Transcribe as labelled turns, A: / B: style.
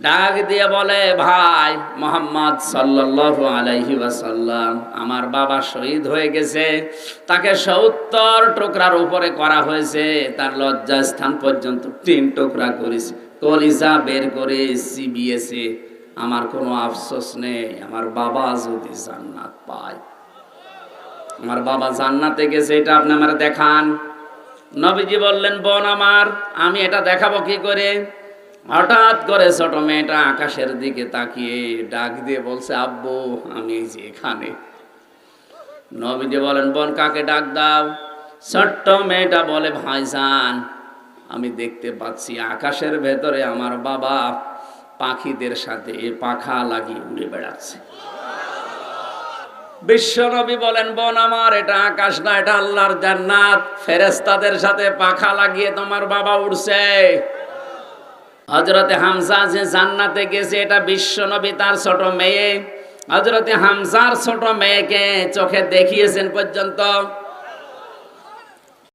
A: ডাক দিয়ে বলে, ভাই মুহাম্মদ সাল্লাল্লাহু আলাইহি ওয়াসাল্লাম, আমার বাবা শহীদ হয়ে গেছে, তাকে 70 টুকরার উপরে করা হয়েছে, তার লজ্জাস্থান পর্যন্ত 3 টুকরা করেছে, কলিজা বের করে চিবিয়েছে। আমার কোনো আফসোস নেই, আমার বাবা যদি জান্নাত পায়। আমার বাবা জান্নাতে গেছে, এটা আপনি আমার দেখান। নবীজি বললেন, বোন আমার, আমি এটা দেখাবো কি করে? হঠাৎ করে ছোট মেয়েটা আকাশের দিকে তাকিয়ে ডাক দিয়ে বলছে, আব্বু আমি এই যে এখানে। নবীজি বলেন, বোন কাকে ডাক দাও? ছোট্ট মেয়েটা বলে, ভাইজান আমি দেখতে পাচ্ছি আকাশের ভেতরে আমার বাবা পাখিদের সাথে পাখা লাগিয়ে উড়ে বেড়াচ্ছে। বিশ্বনবী বলেন, বোন আমার, এটা আকাশ না, এটা আল্লাহর জান্নাত, ফেরেশতাদের সাথে পাখা লাগিয়ে তোমার বাবা উড়ছে। হযরতে হামজা যে জান্নাতে গেছে, এটা বিশ্বনবী তার ছোট মেয়ে হযরতে হামজার ছোট মেয়েকে চোখে দেখিয়েছেন পর্যন্ত।